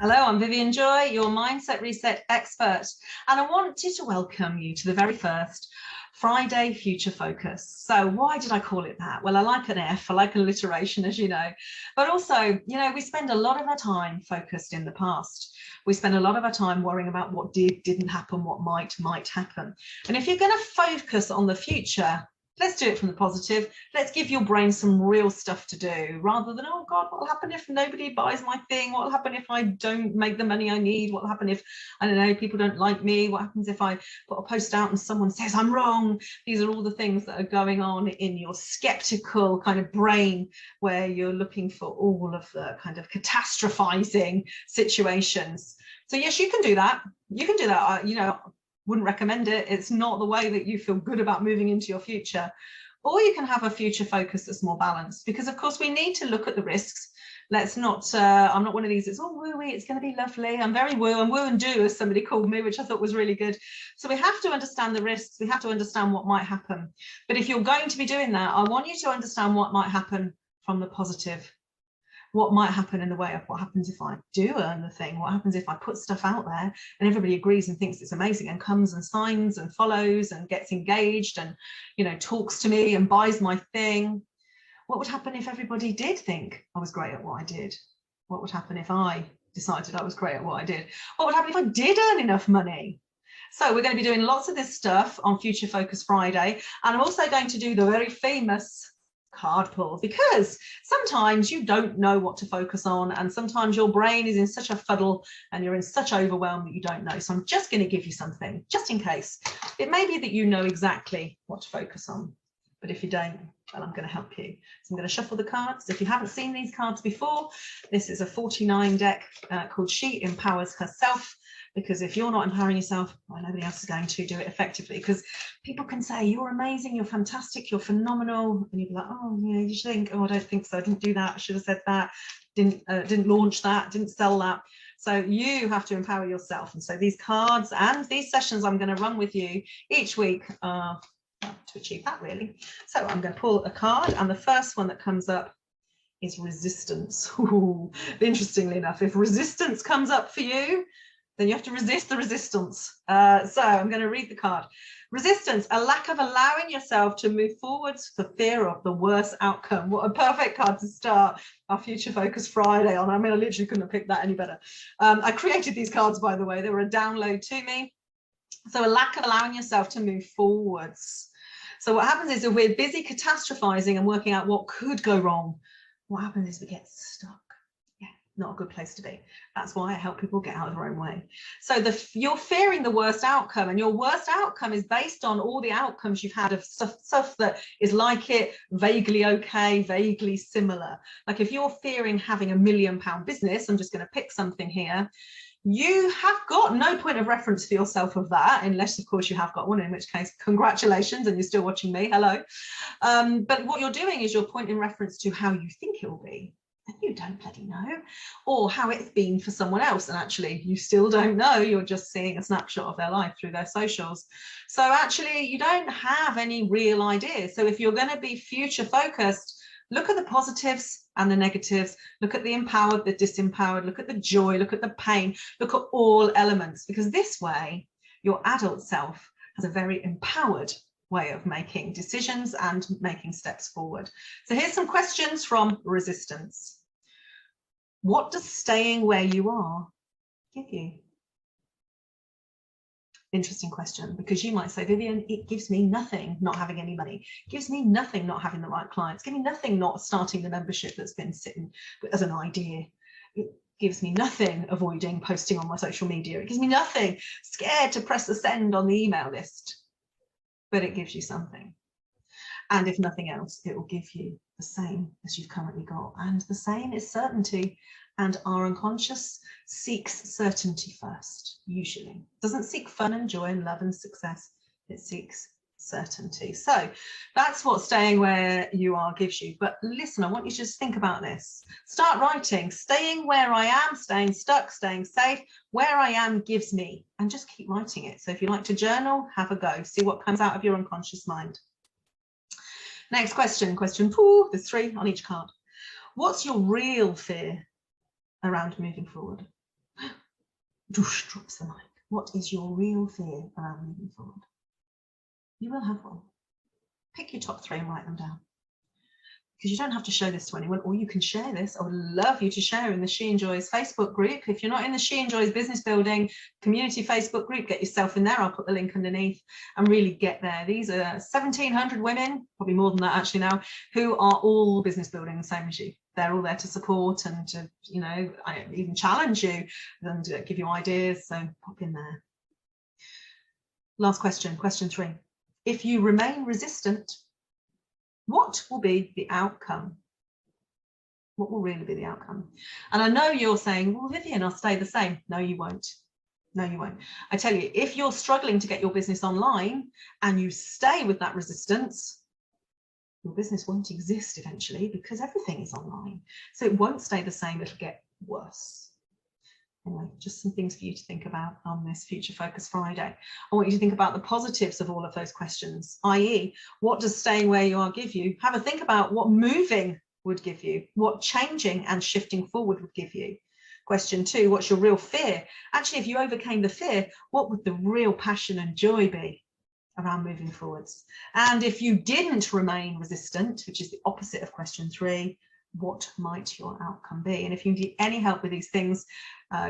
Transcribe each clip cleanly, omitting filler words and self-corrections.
Hello, I'm Vivian Joy, your Mindset Reset expert, and I wanted to welcome you to the very first Friday Future Focus. So why did I call it that? Well, I like an F, I like alliteration, as you know, but also, we spend a lot of our time focused in the past. We spend a lot of our time worrying about what didn't happen, what might happen. And if you're going to focus on the future, let's do it from the positive. Let's give your brain some real stuff to do rather than, oh God, what will happen if nobody buys my thing? What will happen if I don't make the money I need? What will happen if, I don't know, people don't like me? What happens if I put a post out and someone says I'm wrong? These are all the things that are going on in your skeptical kind of brain where you're looking for all of the kind of catastrophizing situations. So yes, you can do that. You can do that. Wouldn't recommend it. It's not the way that you feel good about moving into your future. Or you can have a future focus that's more balanced, because of course we need to look at the risks. Let's not, I'm not one of these, it's all woo-wee, it's going to be lovely. I'm very woo and do, as somebody called me, which I thought was really good. So we have to understand the risks. We have to understand what might happen. But if you're going to be doing that, I want you to understand what might happen from the positive. What might happen in the way of what happens if I do earn the thing? What happens if I put stuff out there and everybody agrees and thinks it's amazing and comes and signs and follows and gets engaged and, talks to me and buys my thing? What would happen if everybody did think I was great at what I did? What would happen if I decided I was great at what I did? What would happen if I did earn enough money? So we're going to be doing lots of this stuff on Future Focus Friday. And I'm also going to do the very famous card pull, because sometimes you don't know what to focus on, and sometimes your brain is in such a fuddle and you're in such overwhelm that you don't know. So I'm just going to give you something just in case. It may be that you know exactly what to focus on, but if you don't, well, I'm going to help you. So I'm going to shuffle the cards. If you haven't seen these cards before, this is a 49 deck called She Empowers Herself. Because if you're not empowering yourself, well, nobody else is going to do it effectively. Because people can say, you're amazing, you're fantastic, you're phenomenal. And you'll be like, oh, you should think, oh, I don't think so. I didn't do that. I should have said that. Didn't launch that. Didn't sell that. So you have to empower yourself. And so these cards and these sessions I'm going to run with you each week to achieve that, really. So I'm going to pull a card. And the first one that comes up is resistance. Ooh, interestingly enough, if resistance comes up for you, then you have to resist the resistance. So I'm going to read the card. Resistance, a lack of allowing yourself to move forwards for fear of the worst outcome. What a perfect card to start our Future Focus Friday on. I mean, I literally couldn't have picked that any better. I created these cards, by the way. They were a download to me. So a lack of allowing yourself to move forwards. So what happens is, if we're busy catastrophizing and working out what could go wrong, what happens is we get stuck. Not a good place to be. That's why I help people get out of their own way. So you're fearing the worst outcome, and your worst outcome is based on all the outcomes you've had of stuff that is like it, vaguely okay, vaguely similar. Like if you're fearing having £1 million business, I'm just going to pick something here. You have got no point of reference for yourself of that, unless of course you have got one, in which case congratulations, and you're still watching me, hello. But what you're doing is you're pointing reference to how you think it will be. And you don't bloody know, or how it's been for someone else, and actually you still don't know. You're just seeing a snapshot of their life through their socials. So actually you don't have any real idea. So if you're going to be future focused, look at the positives and the negatives, look at the empowered, the disempowered, look at the joy, look at the pain, look at all elements, because this way your adult self has a very empowered way of making decisions and making steps forward. So here's some questions from resistance. What does staying where you are give you? Interesting question, because you might say, Vivian, it gives me nothing not having any money. It gives me nothing not having the right clients. Give me nothing not starting the membership that's been sitting as an idea. It gives me nothing avoiding posting on my social media. It gives me nothing scared to press the send on the email list. But it gives you something. And if nothing else, it will give you the same as you've currently got. And the same is certainty. And our unconscious seeks certainty first, usually. It doesn't seek fun and joy and love and success. It seeks certainty. So that's what staying where you are gives you. But listen, I want you to just think about this. Start writing. Staying where I am, staying stuck, staying safe, where I am gives me, and just keep writing it. So if you like to journal, have a go. See what comes out of your unconscious mind. Next question, question 4. There's 3 on each card. What's your real fear around moving forward? Doosh, drops the mic. What is your real fear around moving forward? You will have one. Pick your top 3 and write them down. Because you don't have to show this to anyone, or you can share this. I would love you to share in the She Enjoys Facebook group. If you're not in the She Enjoys Business Building community Facebook group, get yourself in there. I'll put the link underneath and really get there. These are 1,700 women, probably more than that actually now, who are all business building the same as you. They're all there to support and to, you know, even challenge you and give you ideas. So pop in there. Last question, question 3. If you remain resistant, what will be the outcome? What will really be the outcome? And I know you're saying, well, Vivian, I'll stay the same. No, you won't. No, you won't. I tell you, if you're struggling to get your business online and you stay with that resistance, your business won't exist eventually because everything is online. So it won't stay the same, it'll get worse. Anyway, just some things for you to think about on this Future Focus Friday. I want you to think about the positives of all of those questions, i.e., what does staying where you are give you? Have a think about what moving would give you, what changing and shifting forward would give you. Question 2, what's your real fear? Actually, if you overcame the fear, what would the real passion and joy be around moving forwards? And if you didn't remain resistant, which is the opposite of question 3, what might your outcome be? And if you need any help with these things,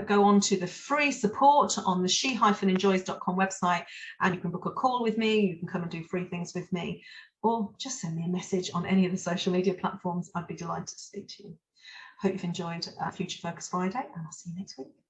go on to the free support on the she-enjoys.com website, and you can book a call with me. You can come and do free things with me, or just send me a message on any of the social media platforms. I'd be delighted to speak to you. Hope you've enjoyed Future Focus Friday, and I'll see you next week.